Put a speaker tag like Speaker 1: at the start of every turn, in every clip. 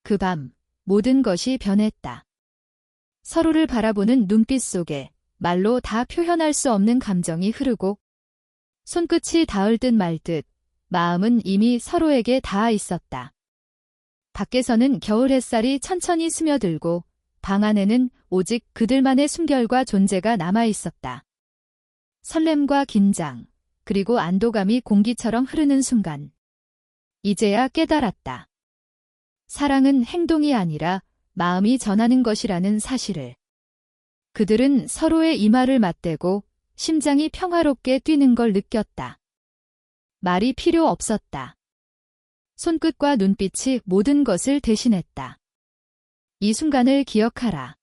Speaker 1: 그 밤 모든 것이 변했다. 서로를 바라보는 눈빛 속에 말로 다 표현할 수 없는 감정이 흐르고 손끝이 닿을 듯 말 듯 마음은 이미 서로에게 닿아 있었다. 밖에서는 겨울 햇살이 천천히 스며들고 방 안에는 오직 그들만의 숨결과 존재가 남아 있었다. 설렘과 긴장, 그리고 안도감이 공기처럼 흐르는 순간 이제야 깨달았다. 사랑은 행동이 아니라 마음이 전하는 것이라는 사실을. 그들은 서로의 이마를 맞대고 심장이 평화롭게 뛰는 걸 느꼈다. 말이 필요 없었다. 손끝과 눈빛이 모든 것을 대신했다. 이 순간을 기억하라.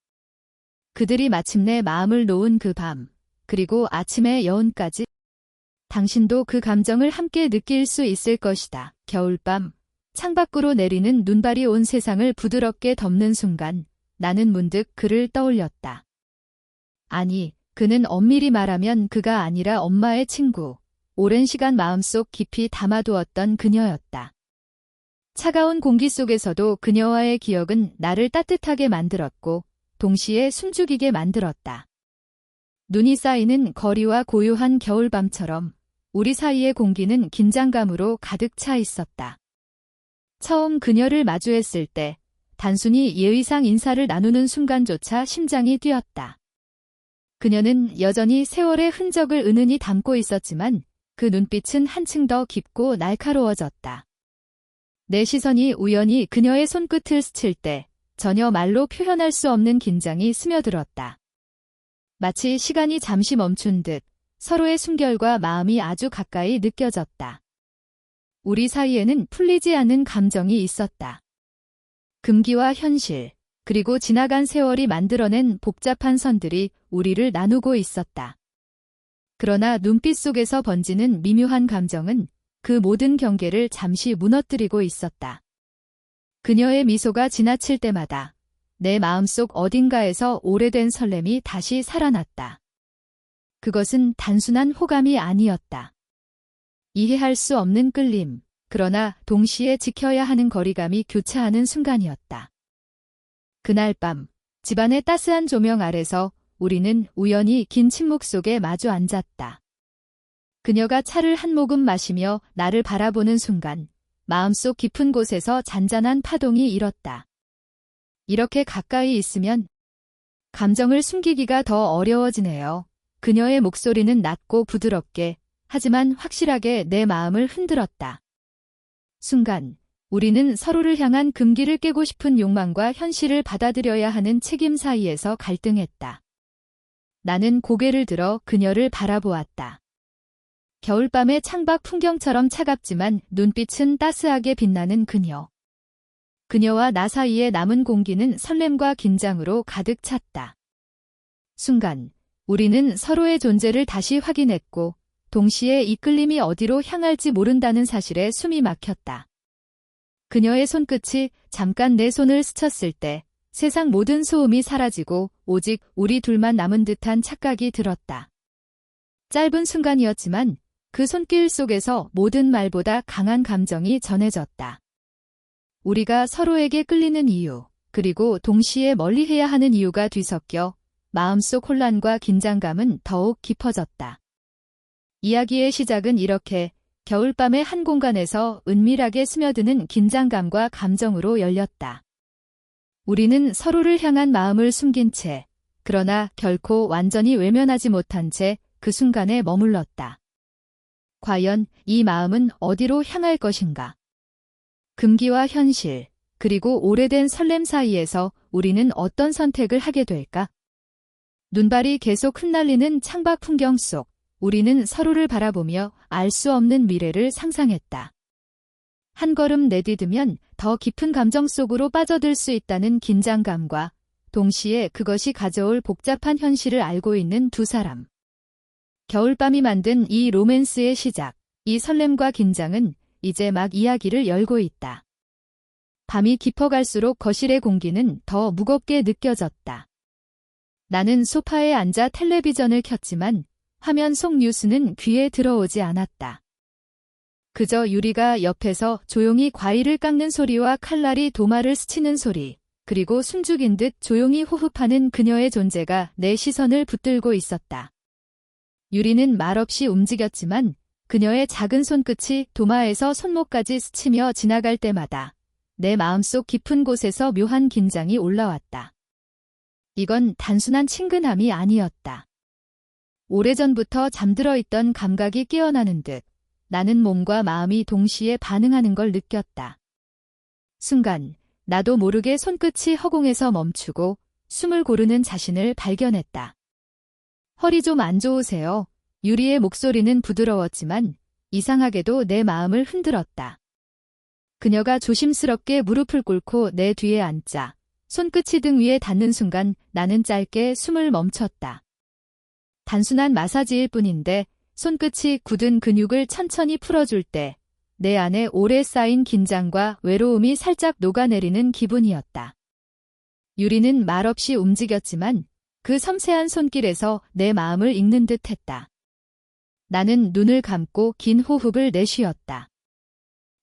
Speaker 1: 그들이 마침내 마음을 놓은 그 밤, 그리고 아침의 여운까지 당신도 그 감정을 함께 느낄 수 있을 것이다. 겨울밤, 창밖으로 내리는 눈발이 온 세상을 부드럽게 덮는 순간 나는 문득 그를 떠올렸다. 아니, 그는 엄밀히 말하면 그가 아니라 엄마의 친구, 오랜 시간 마음속 깊이 담아두었던 그녀였다. 차가운 공기 속에서도 그녀와의 기억은 나를 따뜻하게 만들었고 동시에 숨죽이게 만들었다. 눈이 쌓이는 거리와 고요한 겨울밤처럼 우리 사이의 공기는 긴장감으로 가득 차 있었다. 처음 그녀를 마주했을 때 단순히 예의상 인사를 나누는 순간조차 심장이 뛰었다. 그녀는 여전히 세월의 흔적을 은은히 담고 있었지만 그 눈빛은 한층 더 깊고 날카로워졌다. 내 시선이 우연히 그녀의 손끝을 스칠 때 전혀 말로 표현할 수 없는 긴장이 스며들었다. 마치 시간이 잠시 멈춘 듯 서로의 숨결과 마음이 아주 가까이 느껴졌다. 우리 사이에는 풀리지 않는 감정이 있었다. 금기와 현실, 그리고 지나간 세월이 만들어낸 복잡한 선들이 우리를 나누고 있었다. 그러나 눈빛 속에서 번지는 미묘한 감정은 그 모든 경계를 잠시 무너뜨리고 있었다. 그녀의 미소가 지나칠 때마다 내 마음속 어딘가에서 오래된 설렘이 다시 살아났다. 그것은 단순한 호감이 아니었다. 이해할 수 없는 끌림, 그러나 동시에 지켜야 하는 거리감이 교차하는 순간이었다. 그날 밤, 집안의 따스한 조명 아래서 우리는 우연히 긴 침묵 속에 마주 앉았다. 그녀가 차를 한 모금 마시며 나를 바라보는 순간 마음속 깊은 곳에서 잔잔한 파동이 일었다. 이렇게 가까이 있으면 감정을 숨기기가 더 어려워지네요. 그녀의 목소리는 낮고 부드럽게, 하지만 확실하게 내 마음을 흔들었다. 순간 우리는 서로를 향한 금기를 깨고 싶은 욕망과 현실을 받아들여야 하는 책임 사이에서 갈등했다. 나는 고개를 들어 그녀를 바라보았다. 겨울밤의 창밖 풍경처럼 차갑지만 눈빛은 따스하게 빛나는 그녀. 그녀와 나 사이에 남은 공기는 설렘과 긴장으로 가득 찼다. 순간 우리는 서로의 존재를 다시 확인했고 동시에 이끌림이 어디로 향할지 모른다는 사실에 숨이 막혔다. 그녀의 손끝이 잠깐 내 손을 스쳤을 때 세상 모든 소음이 사라지고 오직 우리 둘만 남은 듯한 착각이 들었다. 짧은 순간이었지만 그 손길 속에서 모든 말보다 강한 감정이 전해졌다. 우리가 서로에게 끌리는 이유, 그리고 동시에 멀리해야 하는 이유가 뒤섞여 마음속 혼란과 긴장감은 더욱 깊어졌다. 이야기의 시작은 이렇게 겨울밤의 한 공간에서 은밀하게 스며드는 긴장감과 감정으로 열렸다. 우리는 서로를 향한 마음을 숨긴 채, 그러나 결코 완전히 외면하지 못한 채 그 순간에 머물렀다. 과연 이 마음은 어디로 향할 것인가? 금기와 현실, 그리고 오래된 설렘 사이에서 우리는 어떤 선택을 하게 될까? 눈발이 계속 흩날리는 창밖 풍경 속 우리는 서로를 바라보며 알 수 없는 미래를 상상했다. 한 걸음 내디디면 더 깊은 감정 속으로 빠져들 수 있다는 긴장감과 동시에 그것이 가져올 복잡한 현실을 알고 있는 두 사람. 겨울밤이 만든 이 로맨스의 시작, 이 설렘과 긴장은 이제 막 이야기를 열고 있다. 밤이 깊어갈수록 거실의 공기는 더 무겁게 느껴졌다. 나는 소파에 앉아 텔레비전을 켰지만 화면 속 뉴스는 귀에 들어오지 않았다. 그저 유리가 옆에서 조용히 과일을 깎는 소리와 칼날이 도마를 스치는 소리, 그리고 숨죽인 듯 조용히 호흡하는 그녀의 존재가 내 시선을 붙들고 있었다. 유리는 말없이 움직였지만 그녀의 작은 손끝이 도마에서 손목까지 스치며 지나갈 때마다 내 마음속 깊은 곳에서 묘한 긴장이 올라왔다. 이건 단순한 친근함이 아니었다. 오래전부터 잠들어 있던 감각이 깨어나는 듯 나는 몸과 마음이 동시에 반응하는 걸 느꼈다. 순간 나도 모르게 손끝이 허공에서 멈추고 숨을 고르는 자신을 발견했다. 허리 좀 안 좋으세요? 유리의 목소리는 부드러웠지만 이상하게도 내 마음을 흔들었다. 그녀가 조심스럽게 무릎을 꿇고 내 뒤에 앉자 손끝이 등 위에 닿는 순간 나는 짧게 숨을 멈췄다. 단순한 마사지일 뿐인데 손끝이 굳은 근육을 천천히 풀어줄 때 내 안에 오래 쌓인 긴장과 외로움이 살짝 녹아내리는 기분이었다. 유리는 말없이 움직였지만 그 섬세한 손길에서 내 마음을 읽는 듯 했다. 나는 눈을 감고 긴 호흡을 내쉬었다.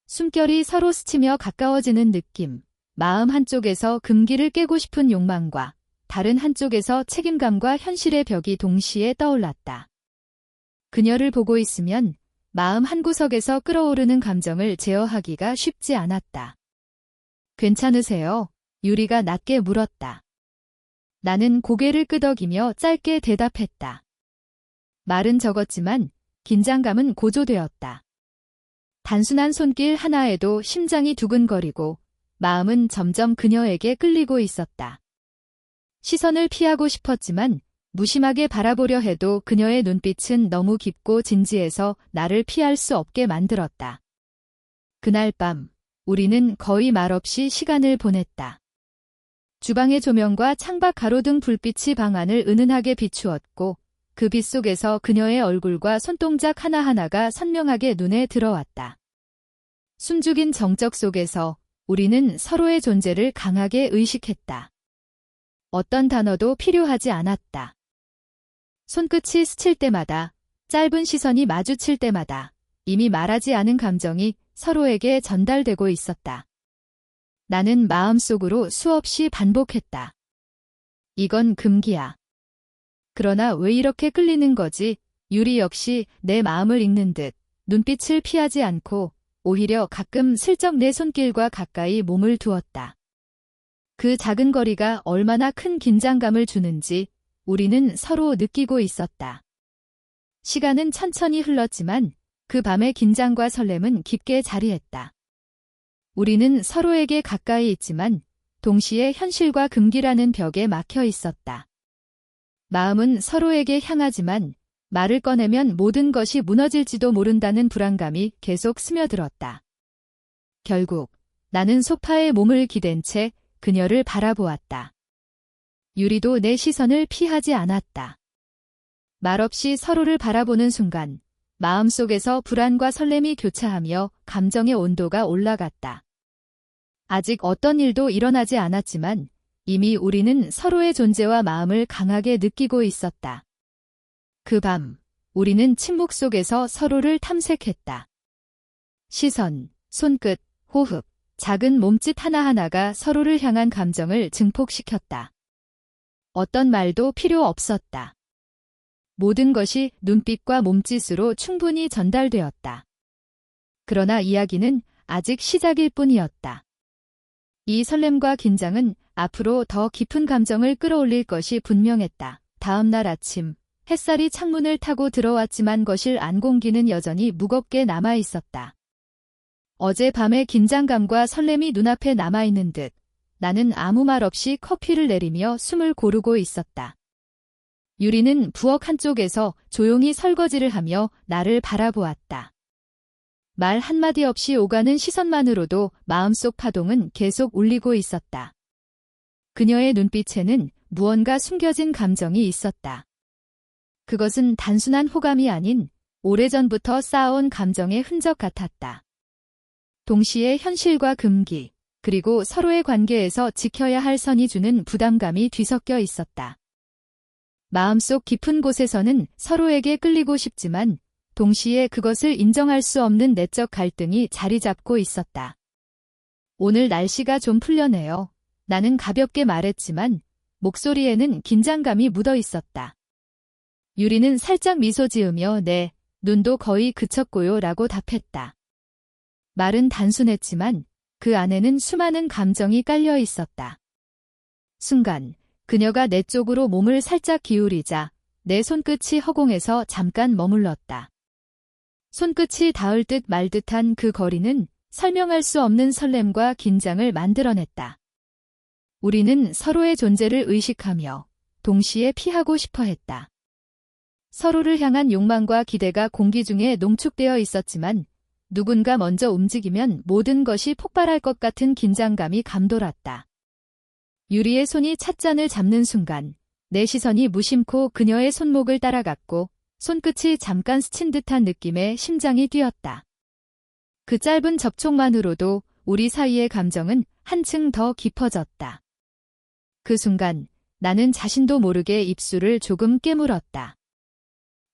Speaker 1: 숨결이 서로 스치며 가까워지는 느낌, 마음 한쪽에서 금기를 깨고 싶은 욕망과 다른 한쪽에서 책임감과 현실의 벽이 동시에 떠올랐다. 그녀를 보고 있으면 마음 한구석에서 끓어오르는 감정을 제어하기가 쉽지 않았다. 괜찮으세요? 유리가 낮게 물었다. 나는 고개를 끄덕이며 짧게 대답했다. 말은 적었지만 긴장감은 고조되었다. 단순한 손길 하나에도 심장이 두근거리고 마음은 점점 그녀에게 끌리고 있었다. 시선을 피하고 싶었지만 무심하게 바라보려 해도 그녀의 눈빛은 너무 깊고 진지해서 나를 피할 수 없게 만들었다. 그날 밤, 우리는 거의 말없이 시간을 보냈다. 주방의 조명과 창밖 가로등 불빛이 방 안을 은은하게 비추었고 그 빛 속에서 그녀의 얼굴과 손동작 하나하나가 선명하게 눈에 들어왔다. 숨죽인 정적 속에서 우리는 서로의 존재를 강하게 의식했다. 어떤 단어도 필요하지 않았다. 손끝이 스칠 때마다, 짧은 시선이 마주칠 때마다 이미 말하지 않은 감정이 서로에게 전달되고 있었다. 나는 마음속으로 수없이 반복했다. 이건 금기야. 그러나 왜 이렇게 끌리는 거지? 유리 역시 내 마음을 읽는 듯 눈빛을 피하지 않고 오히려 가끔 슬쩍 내 손길과 가까이 몸을 두었다. 그 작은 거리가 얼마나 큰 긴장감을 주는지 우리는 서로 느끼고 있었다. 시간은 천천히 흘렀지만 그 밤의 긴장과 설렘은 깊게 자리했다. 우리는 서로에게 가까이 있지만 동시에 현실과 금기라는 벽에 막혀 있었다. 마음은 서로에게 향하지만 말을 꺼내면 모든 것이 무너질지도 모른다는 불안감이 계속 스며들었다. 결국 나는 소파에 몸을 기댄 채 그녀를 바라보았다. 유리도 내 시선을 피하지 않았다. 말없이 서로를 바라보는 순간 마음속에서 불안과 설렘이 교차하며 감정의 온도가 올라갔다. 아직 어떤 일도 일어나지 않았지만 이미 우리는 서로의 존재와 마음을 강하게 느끼고 있었다. 그 밤, 우리는 침묵 속에서 서로를 탐색했다. 시선, 손끝, 호흡, 작은 몸짓 하나하나가 서로를 향한 감정을 증폭시켰다. 어떤 말도 필요 없었다. 모든 것이 눈빛과 몸짓으로 충분히 전달되었다. 그러나 이야기는 아직 시작일 뿐이었다. 이 설렘과 긴장은 앞으로 더 깊은 감정을 끌어올릴 것이 분명했다. 다음 날 아침, 햇살이 창문을 타고 들어왔지만 거실 안 공기는 여전히 무겁게 남아 있었다. 어젯밤의 긴장감과 설렘이 눈앞에 남아있는 듯 나는 아무 말 없이 커피를 내리며 숨을 고르고 있었다. 유리는 부엌 한쪽에서 조용히 설거지를 하며 나를 바라보았다. 말 한마디 없이 오가는 시선만으로도 마음속 파동은 계속 울리고 있었다. 그녀의 눈빛에는 무언가 숨겨진 감정이 있었다. 그것은 단순한 호감이 아닌 오래전부터 쌓아온 감정의 흔적 같았다. 동시에 현실과 금기, 그리고 서로의 관계에서 지켜야 할 선이 주는 부담감이 뒤섞여 있었다. 마음속 깊은 곳에서는 서로에게 끌리고 싶지만 동시에 그것을 인정할 수 없는 내적 갈등이 자리 잡고 있었다. 오늘 날씨가 좀 풀려네요. 나는 가볍게 말했지만 목소리에는 긴장감이 묻어 있었다. 유리는 살짝 미소 지으며 네, 눈도 거의 그쳤고요 라고 답했다. 말은 단순했지만 그 안에는 수많은 감정이 깔려 있었다. 순간 그녀가 내 쪽으로 몸을 살짝 기울이자 내 손끝이 허공에서 잠깐 머물렀다. 손끝이 닿을 듯 말 듯한 그 거리는 설명할 수 없는 설렘과 긴장을 만들어냈다. 우리는 서로의 존재를 의식하며 동시에 피하고 싶어 했다. 서로를 향한 욕망과 기대가 공기 중에 농축되어 있었지만 누군가 먼저 움직이면 모든 것이 폭발할 것 같은 긴장감이 감돌았다. 유리의 손이 찻잔을 잡는 순간 내 시선이 무심코 그녀의 손목을 따라갔고 손끝이 잠깐 스친 듯한 느낌에 심장이 뛰었다. 그 짧은 접촉만으로도 우리 사이의 감정은 한층 더 깊어졌다. 그 순간 나는 자신도 모르게 입술을 조금 깨물었다.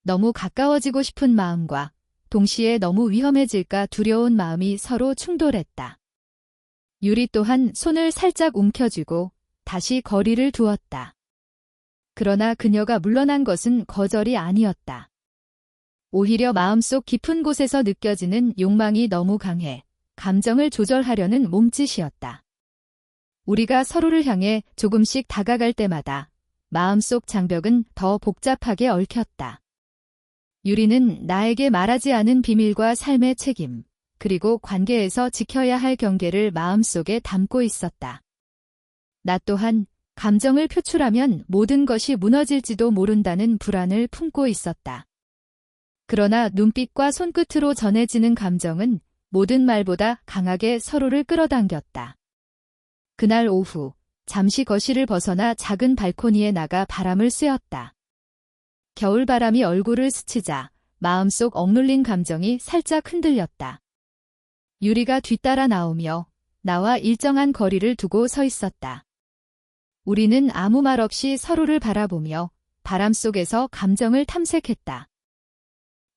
Speaker 1: 너무 가까워지고 싶은 마음과 동시에 너무 위험해질까 두려운 마음이 서로 충돌했다. 유리 또한 손을 살짝 움켜쥐고 다시 거리를 두었다. 그러나 그녀가 물러난 것은 거절이 아니었다. 오히려 마음속 깊은 곳에서 느껴지는 욕망이 너무 강해 감정을 조절하려는 몸짓이었다. 우리가 서로를 향해 조금씩 다가갈 때마다 마음속 장벽은 더 복잡하게 얽혔다. 유리는 나에게 말하지 않은 비밀과 삶의 책임, 그리고 관계에서 지켜야 할 경계를 마음속에 담고 있었다. 나 또한 감정을 표출하면 모든 것이 무너질지도 모른다는 불안을 품고 있었다. 그러나 눈빛과 손끝으로 전해지는 감정은 모든 말보다 강하게 서로를 끌어당겼다. 그날 오후, 잠시 거실을 벗어나 작은 발코니에 나가 바람을 쐬었다. 겨울바람이 얼굴을 스치자 마음속 억눌린 감정이 살짝 흔들렸다. 유리가 뒤따라 나오며 나와 일정한 거리를 두고 서 있었다. 우리는 아무 말 없이 서로를 바라보며 바람 속에서 감정을 탐색했다.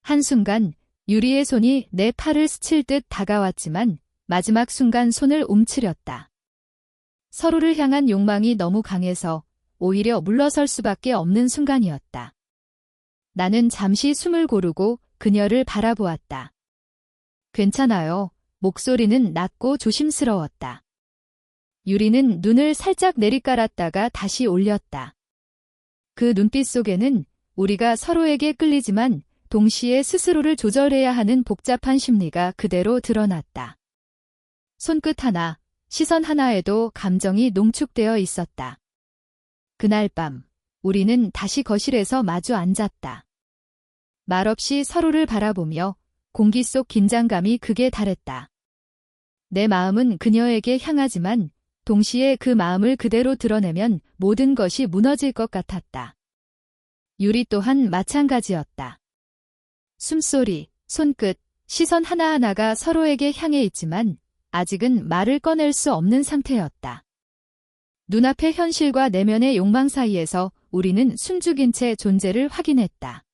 Speaker 1: 한순간 유리의 손이 내 팔을 스칠 듯 다가왔지만 마지막 순간 손을 움츠렸다. 서로를 향한 욕망이 너무 강해서 오히려 물러설 수밖에 없는 순간이었다. 나는 잠시 숨을 고르고 그녀를 바라보았다. 괜찮아요. 목소리는 낮고 조심스러웠다. 유리는 눈을 살짝 내리깔았다가 다시 올렸다. 그 눈빛 속에는 우리가 서로에게 끌리지만 동시에 스스로를 조절해야 하는 복잡한 심리가 그대로 드러났다. 손끝 하나, 시선 하나에도 감정이 농축되어 있었다. 그날 밤, 우리는 다시 거실에서 마주 앉았다. 말없이 서로를 바라보며 공기 속 긴장감이 극에 달했다. 내 마음은 그녀에게 향하지만 동시에 그 마음을 그대로 드러내면 모든 것이 무너질 것 같았다. 유리 또한 마찬가지였다. 숨소리, 손끝, 시선 하나하나가 서로에게 향해 있지만 아직은 말을 꺼낼 수 없는 상태였다. 눈앞의 현실과 내면의 욕망 사이에서 우리는 숨죽인 채 존재를 확인했다.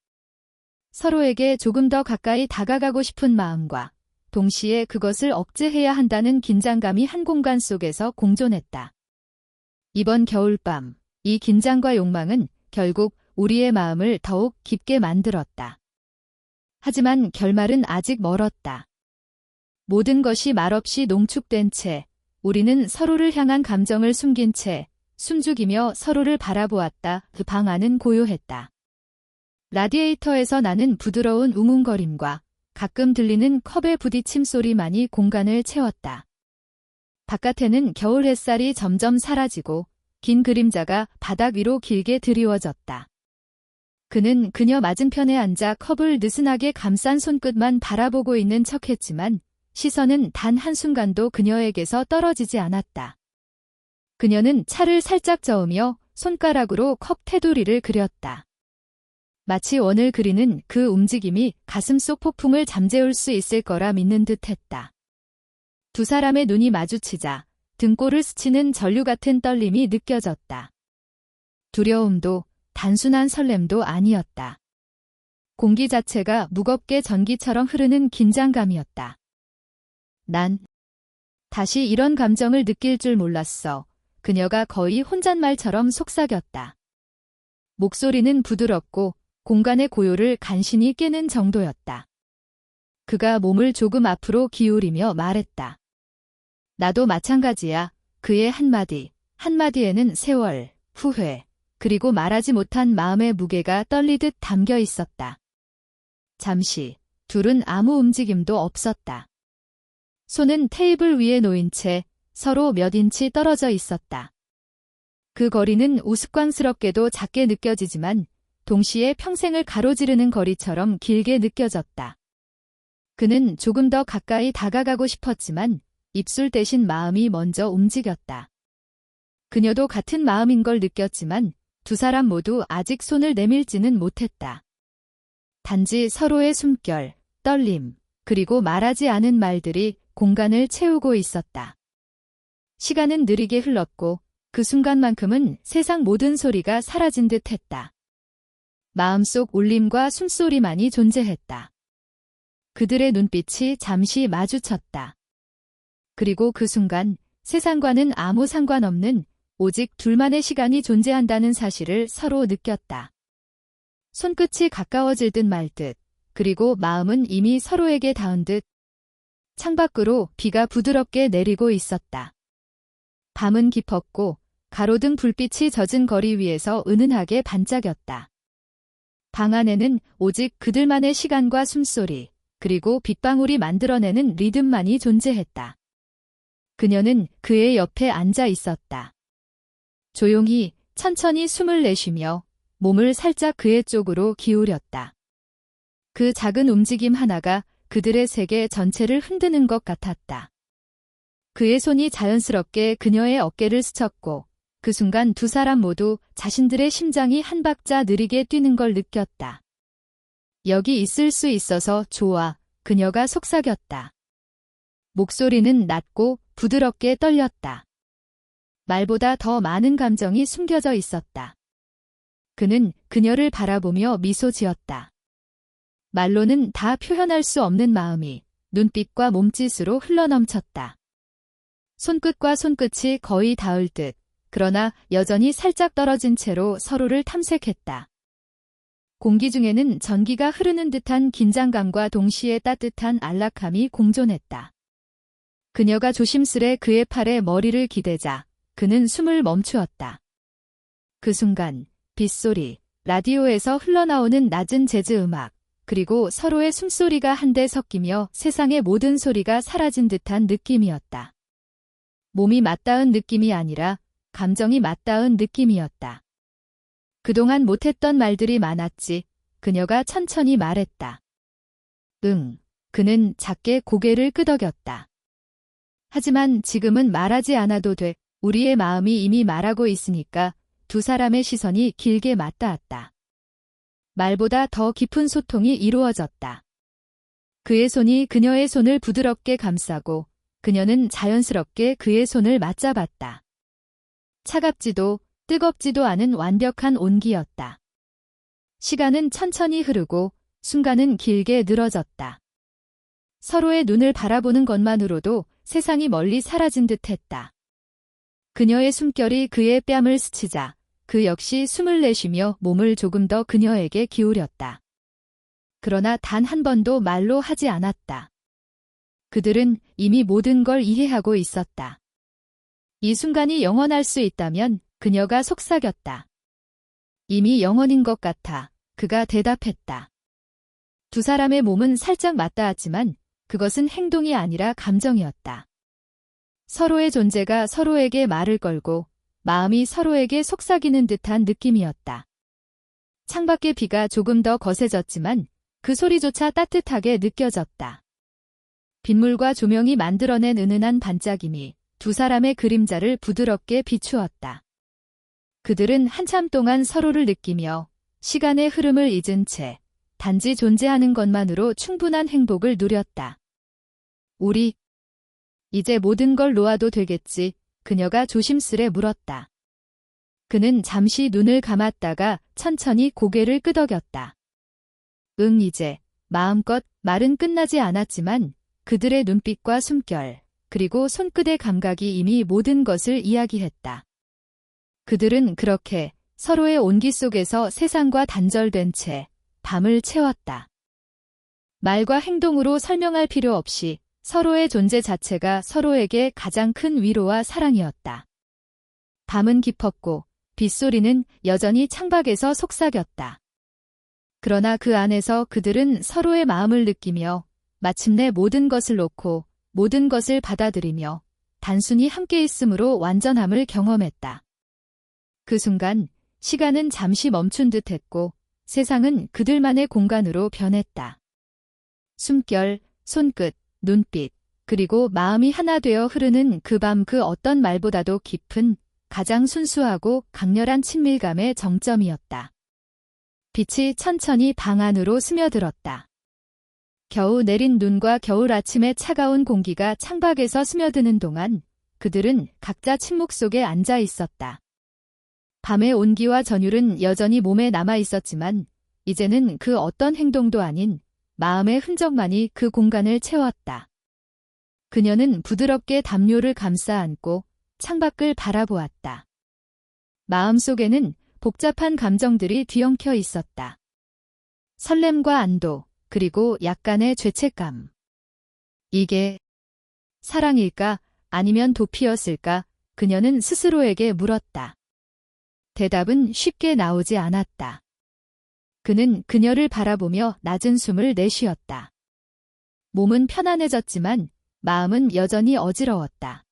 Speaker 1: 서로에게 조금 더 가까이 다가가고 싶은 마음과 동시에 그것을 억제해야 한다는 긴장감이 한 공간 속에서 공존했다. 이번 겨울밤, 이 긴장과 욕망은 결국 우리의 마음을 더욱 깊게 만들었다. 하지만 결말은 아직 멀었다. 모든 것이 말없이 농축된 채 우리는 서로를 향한 감정을 숨긴 채 숨죽이며 서로를 바라보았다. 그 방 안은 고요했다. 라디에이터에서 나는 부드러운 웅웅거림과 가끔 들리는 컵의 부딪힘 소리만이 공간을 채웠다. 바깥에는 겨울 햇살이 점점 사라지고 긴 그림자가 바닥 위로 길게 드리워졌다. 그는 그녀 맞은편에 앉아 컵을 느슨하게 감싼 손끝만 바라보고 있는 척했지만 시선은 단 한순간도 그녀에게서 떨어지지 않았다. 그녀는 차를 살짝 저으며 손가락으로 컵 테두리를 그렸다. 마치 원을 그리는 그 움직임이 가슴속 폭풍을 잠재울 수 있을 거라 믿는 듯했다. 두 사람의 눈이 마주치자 등골을 스치는 전류 같은 떨림이 느껴졌다. 두려움도 단순한 설렘도 아니었다. 공기 자체가 무겁게 전기처럼 흐르는 긴장감이었다. 난 다시 이런 감정을 느낄 줄 몰랐어. 그녀가 거의 혼잣말처럼 속삭였다. 목소리는 부드럽고 공간의 고요를 간신히 깨는 정도였다. 그가 몸을 조금 앞으로 기울이며 말했다. 나도 마찬가지야. 그의 한마디에는 세월, 후회, 그리고 말하지 못한 마음의 무게가 떨리듯 담겨 있었다. 잠시 둘은 아무 움직임도 없었다. 손은 테이블 위에 놓인 채 서로 몇 인치 떨어져 있었다. 그 거리는 우스꽝스럽게도 작게 느껴지지만 동시에 평생을 가로지르는 거리처럼 길게 느껴졌다. 그는 조금 더 가까이 다가가고 싶었지만 입술 대신 마음이 먼저 움직였다. 그녀도 같은 마음인 걸 느꼈지만 두 사람 모두 아직 손을 내밀지는 못했다. 단지 서로의 숨결, 떨림, 그리고 말하지 않은 말들이 공간을 채우고 있었다. 시간은 느리게 흘렀고 그 순간만큼은 세상 모든 소리가 사라진 듯 했다. 마음속 울림과 숨소리만이 존재했다. 그들의 눈빛이 잠시 마주쳤다. 그리고 그 순간 세상과는 아무 상관없는 오직 둘만의 시간이 존재한다는 사실을 서로 느꼈다. 손끝이 가까워질 듯 말 듯, 그리고 마음은 이미 서로에게 닿은 듯. 창밖으로 비가 부드럽게 내리고 있었다. 밤은 깊었고 가로등 불빛이 젖은 거리 위에서 은은하게 반짝였다. 방 안에는 오직 그들만의 시간과 숨소리, 그리고 빗방울이 만들어내는 리듬만이 존재했다. 그녀는 그의 옆에 앉아 있었다. 조용히, 천천히 숨을 내쉬며 몸을 살짝 그의 쪽으로 기울였다. 그 작은 움직임 하나가 그들의 세계 전체를 흔드는 것 같았다. 그의 손이 자연스럽게 그녀의 어깨를 스쳤고 그 순간 두 사람 모두 자신들의 심장이 한 박자 느리게 뛰는 걸 느꼈다. 여기 있을 수 있어서 좋아, 그녀가 속삭였다. 목소리는 낮고 부드럽게 떨렸다. 말보다 더 많은 감정이 숨겨져 있었다. 그는 그녀를 바라보며 미소 지었다. 말로는 다 표현할 수 없는 마음이 눈빛과 몸짓으로 흘러넘쳤다. 손끝과 손끝이 거의 닿을 듯, 그러나 여전히 살짝 떨어진 채로 서로를 탐색했다. 공기 중에는 전기가 흐르는 듯한 긴장감과 동시에 따뜻한 안락함이 공존했다. 그녀가 조심스레 그의 팔에 머리를 기대자 그는 숨을 멈추었다. 그 순간 빗소리, 라디오에서 흘러나오는 낮은 재즈 음악, 그리고 서로의 숨소리가 한데 섞이며 세상의 모든 소리가 사라진 듯한 느낌이었다. 몸이 맞닿은 느낌이 아니라 감정이 맞닿은 느낌이었다. 그동안 못했던 말들이 많았지. 그녀가 천천히 말했다. 응. 그는 작게 고개를 끄덕였다. 하지만 지금은 말하지 않아도 돼. 우리의 마음이 이미 말하고 있으니까. 두 사람의 시선이 길게 맞닿았다. 말보다 더 깊은 소통이 이루어졌다. 그의 손이 그녀의 손을 부드럽게 감싸고 그녀는 자연스럽게 그의 손을 맞잡았다. 차갑지도 뜨겁지도 않은 완벽한 온기였다. 시간은 천천히 흐르고 순간은 길게 늘어졌다. 서로의 눈을 바라보는 것만으로도 세상이 멀리 사라진 듯했다. 그녀의 숨결이 그의 뺨을 스치자 그 역시 숨을 내쉬며 몸을 조금 더 그녀에게 기울였다. 그러나 단 한 번도 말로 하지 않았다. 그들은 이미 모든 걸 이해하고 있었다. 이 순간이 영원할 수 있다면 그녀가 속삭였다. 이미 영원인 것 같아. 그가 대답했다. 두 사람의 몸은 살짝 맞닿았지만 그것은 행동이 아니라 감정이었다. 서로의 존재가 서로에게 말을 걸고 마음이 서로에게 속삭이는 듯한 느낌이었다. 창밖의 비가 조금 더 거세졌지만 그 소리조차 따뜻하게 느껴졌다. 빗물과 조명이 만들어낸 은은한 반짝임이 두 사람의 그림자를 부드럽게 비추었다. 그들은 한참 동안 서로를 느끼며 시간의 흐름을 잊은 채 단지 존재하는 것만으로 충분한 행복을 누렸다. 우리 이제 모든 걸 놓아도 되겠지. 그녀가 조심스레 물었다. 그는 잠시 눈을 감았다가 천천히 고개를 끄덕였다. 응, 이제 마음껏 말은 끝나지 않았지만 그들의 눈빛과 숨결, 그리고 손끝의 감각이 이미 모든 것을 이야기했다. 그들은 그렇게 서로의 온기 속에서 세상과 단절된 채 밤을 채웠다. 말과 행동으로 설명할 필요 없이 서로의 존재 자체가 서로에게 가장 큰 위로와 사랑이었다. 밤은 깊었고 빗소리는 여전히 창밖에서 속삭였다. 그러나 그 안에서 그들은 서로의 마음을 느끼며 마침내 모든 것을 놓고 모든 것을 받아들이며 단순히 함께 있음으로 완전함을 경험했다. 그 순간 시간은 잠시 멈춘 듯 했고 세상은 그들만의 공간으로 변했다. 숨결, 손끝, 눈빛, 그리고 마음이 하나 되어 흐르는 그 밤 그 어떤 말보다도 깊은 가장 순수하고 강렬한 친밀감의 정점이었다. 빛이 천천히 방 안으로 스며들었다. 겨우 내린 눈과 겨울 아침의 차가운 공기가 창밖에서 스며드는 동안 그들은 각자 침묵 속에 앉아 있었다. 밤의 온기와 전율은 여전히 몸에 남아 있었지만 이제는 그 어떤 행동도 아닌 마음의 흔적만이 그 공간을 채웠다. 그녀는 부드럽게 담요를 감싸 안고 창밖을 바라보았다. 마음속에는 복잡한 감정들이 뒤엉켜 있었다. 설렘과 안도, 그리고 약간의 죄책감. 이게 사랑일까 아니면 도피였을까? 그녀는 스스로에게 물었다. 대답은 쉽게 나오지 않았다. 그는 그녀를 바라보며 낮은 숨을 내쉬었다. 몸은 편안해졌지만 마음은 여전히 어지러웠다.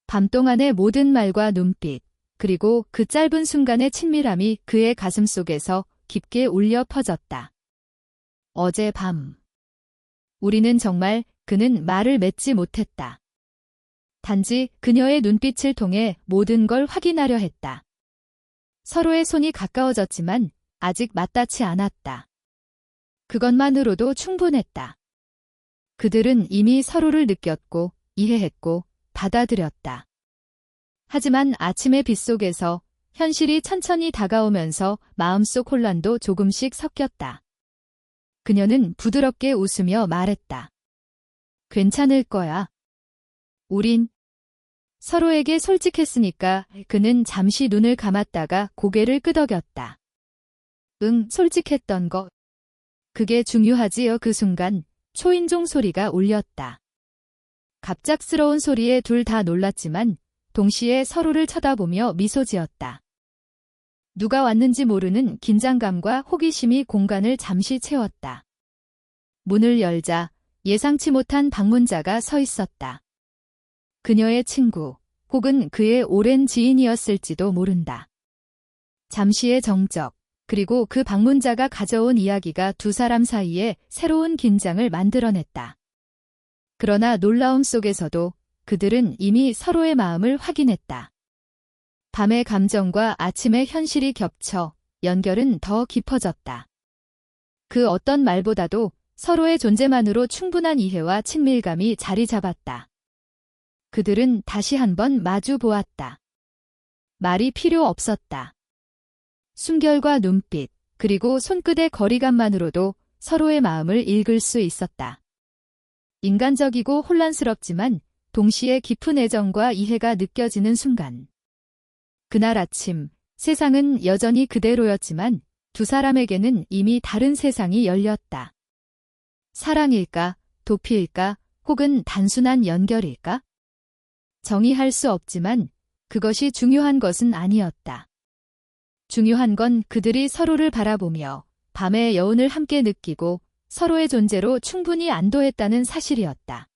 Speaker 1: 밤 동안의 모든 말과 눈빛, 그리고 그 짧은 순간의 친밀함이 그의 가슴 속에서 깊게 울려 퍼졌다. 어젯밤. 우리는 정말 그는 말을 맺지 못했다. 단지 그녀의 눈빛을 통해 모든 걸 확인하려 했다. 서로의 손이 가까워졌지만 아직 맞닿지 않았다. 그것만으로도 충분했다. 그들은 이미 서로를 느꼈고 이해했고 받아들였다. 하지만 아침의 빛 속에서 현실이 천천히 다가오면서 마음속 혼란도 조금씩 섞였다. 그녀는 부드럽게 웃으며 말했다. 괜찮을 거야. 우린 서로에게 솔직했으니까. 그는 잠시 눈을 감았다가 고개를 끄덕였다. 응, 솔직했던 거. 그게 중요하지요. 그 순간 초인종 소리가 울렸다. 갑작스러운 소리에 둘 다 놀랐지만 동시에 서로를 쳐다보며 미소 지었다. 누가 왔는지 모르는 긴장감과 호기심이 공간을 잠시 채웠다. 문을 열자 예상치 못한 방문자가 서 있었다. 그녀의 친구 혹은 그의 오랜 지인이었을지도 모른다. 잠시의 정적, 그리고 그 방문자가 가져온 이야기가 두 사람 사이에 새로운 긴장을 만들어냈다. 그러나 놀라움 속에서도 그들은 이미 서로의 마음을 확인했다. 밤의 감정과 아침의 현실이 겹쳐 연결은 더 깊어졌다. 그 어떤 말보다도 서로의 존재만으로 충분한 이해와 친밀감이 자리 잡았다. 그들은 다시 한번 마주 보았다. 말이 필요 없었다. 숨결과 눈빛, 그리고 손끝의 거리감만으로도 서로의 마음을 읽을 수 있었다. 인간적이고 혼란스럽지만 동시에 깊은 애정과 이해가 느껴지는 순간. 그날 아침, 세상은 여전히 그대로였지만 두 사람에게는 이미 다른 세상이 열렸다. 사랑일까, 도피일까, 혹은 단순한 연결일까? 정의할 수 없지만 그것이 중요한 것은 아니었다. 중요한 건 그들이 서로를 바라보며 밤의 여운을 함께 느끼고 서로의 존재로 충분히 안도했다는 사실이었다.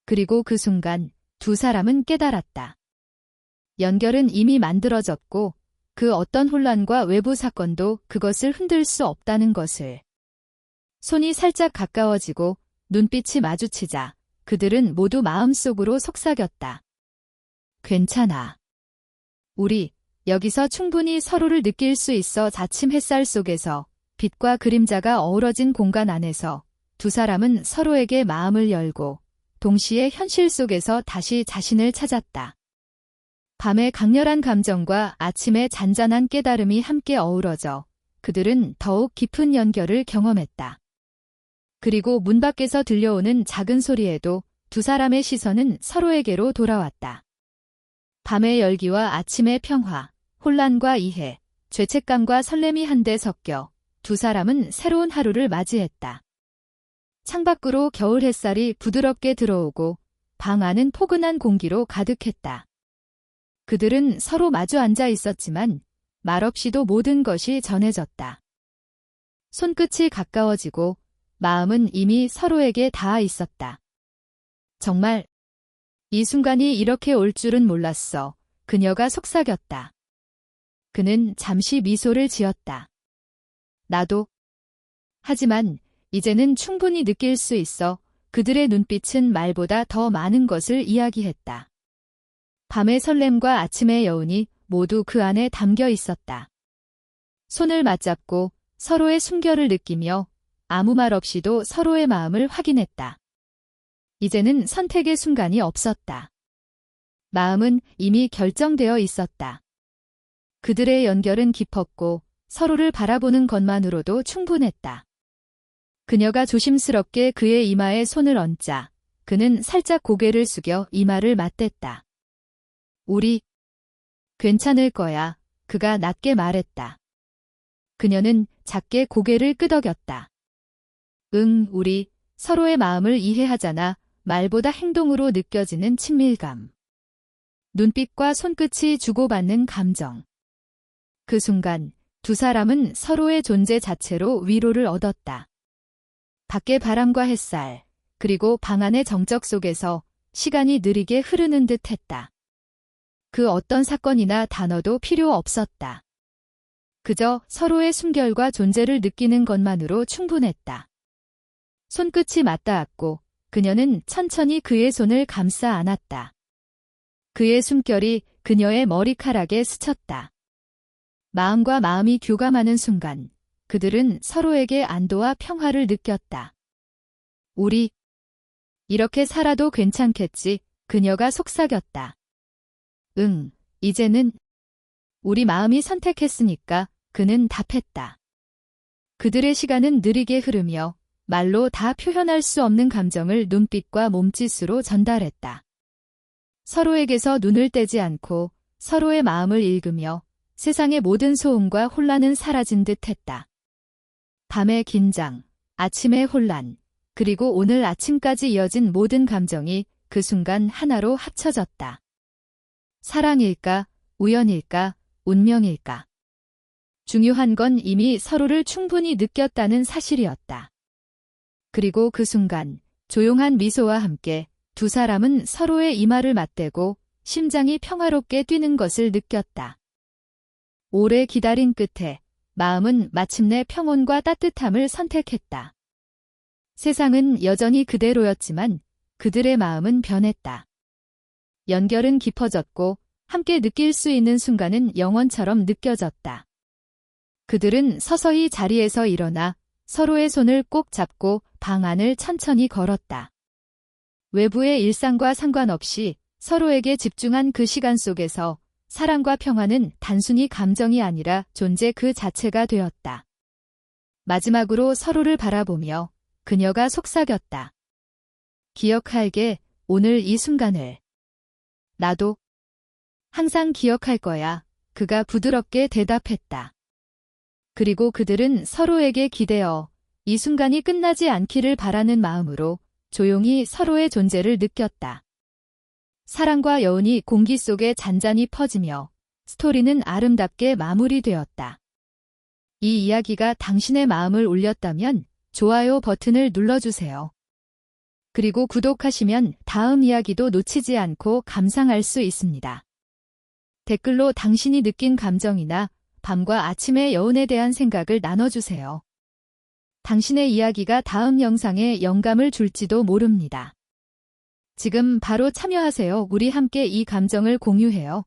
Speaker 1: 그리고 그 순간 두 사람은 깨달았다. 연결은 이미 만들어졌고 그 어떤 혼란과 외부 사건도 그것을 흔들 수 없다는 것을. 손이 살짝 가까워지고 눈빛이 마주치자 그들은 모두 마음속으로 속삭였다. 괜찮아. 우리 여기서 충분히 서로를 느낄 수 있어. 자침 햇살 속에서 빛과 그림자가 어우러진 공간 안에서 두 사람은 서로에게 마음을 열고 동시에 현실 속에서 다시 자신을 찾았다. 밤의 강렬한 감정과 아침의 잔잔한 깨달음이 함께 어우러져 그들은 더욱 깊은 연결을 경험했다. 그리고 문 밖에서 들려오는 작은 소리에도 두 사람의 시선은 서로에게로 돌아왔다. 밤의 열기와 아침의 평화, 혼란과 이해, 죄책감과 설렘이 한데 섞여 두 사람은 새로운 하루를 맞이했다. 창밖으로 겨울 햇살이 부드럽게 들어오고 방 안은 포근한 공기로 가득했다. 그들은 서로 마주 앉아 있었지만 말없이도 모든 것이 전해졌다. 손끝이 가까워지고 마음은 이미 서로에게 닿아 있었다. 정말 이 순간이 이렇게 올 줄은 몰랐어. 그녀가 속삭였다. 그는 잠시 미소를 지었다. 나도. 하지만 이제는 충분히 느낄 수 있어. 그들의 눈빛은 말보다 더 많은 것을 이야기했다. 밤의 설렘과 아침의 여운이 모두 그 안에 담겨 있었다. 손을 맞잡고 서로의 숨결을 느끼며 아무 말 없이도 서로의 마음을 확인했다. 이제는 선택의 순간이 없었다. 마음은 이미 결정되어 있었다. 그들의 연결은 깊었고 서로를 바라보는 것만으로도 충분했다. 그녀가 조심스럽게 그의 이마에 손을 얹자 그는 살짝 고개를 숙여 이마를 맞댔다. 우리 괜찮을 거야. 그가 낮게 말했다. 그녀는 작게 고개를 끄덕였다. 응, 우리 서로의 마음을 이해하잖아. 말보다 행동으로 느껴지는 친밀감. 눈빛과 손끝이 주고받는 감정. 그 순간 두 사람은 서로의 존재 자체로 위로를 얻었다. 밖의 바람과 햇살, 그리고 방 안의 정적 속에서 시간이 느리게 흐르는 듯 했다. 그 어떤 사건이나 단어도 필요 없었다. 그저 서로의 숨결과 존재를 느끼는 것만으로 충분했다. 손끝이 맞닿았고 그녀는 천천히 그의 손을 감싸 안았다. 그의 숨결이 그녀의 머리카락에 스쳤다. 마음과 마음이 교감하는 순간 그들은 서로에게 안도와 평화를 느꼈다. 우리 이렇게 살아도 괜찮겠지. 그녀가 속삭였다. 응, 이제는 우리 마음이 선택했으니까. 그는 답했다. 그들의 시간은 느리게 흐르며 말로 다 표현할 수 없는 감정을 눈빛과 몸짓으로 전달했다. 서로에게서 눈을 떼지 않고 서로의 마음을 읽으며 세상의 모든 소음과 혼란은 사라진 듯 했다. 밤의 긴장, 아침의 혼란, 그리고 오늘 아침까지 이어진 모든 감정이 그 순간 하나로 합쳐졌다. 사랑일까, 우연일까, 운명일까. 중요한 건 이미 서로를 충분히 느꼈다는 사실이었다. 그리고 그 순간 조용한 미소와 함께 두 사람은 서로의 이마를 맞대고 심장이 평화롭게 뛰는 것을 느꼈다. 오래 기다린 끝에 마음은 마침내 평온과 따뜻함을 선택했다. 세상은 여전히 그대로였지만 그들의 마음은 변했다. 연결은 깊어졌고 함께 느낄 수 있는 순간은 영원처럼 느껴졌다. 그들은 서서히 자리에서 일어나 서로의 손을 꼭 잡고 방 안을 천천히 걸었다. 외부의 일상과 상관없이 서로에게 집중한 그 시간 속에서 사랑과 평화는 단순히 감정이 아니라 존재 그 자체가 되었다. 마지막으로 서로를 바라보며 그녀가 속삭였다. 기억할게, 오늘 이 순간을. 나도 항상 기억할 거야. 그가 부드럽게 대답했다. 그리고 그들은 서로에게 기대어 이 순간이 끝나지 않기를 바라는 마음으로 조용히 서로의 존재를 느꼈다. 사랑과 여운이 공기 속에 잔잔히 퍼지며 스토리는 아름답게 마무리되었다. 이 이야기가 당신의 마음을 울렸다면 좋아요 버튼을 눌러주세요. 그리고 구독하시면 다음 이야기도 놓치지 않고 감상할 수 있습니다. 댓글로 당신이 느낀 감정이나 밤과 아침의 여운에 대한 생각을 나눠주세요. 당신의 이야기가 다음 영상에 영감을 줄지도 모릅니다. 지금 바로 참여하세요. 우리 함께 이 감정을 공유해요.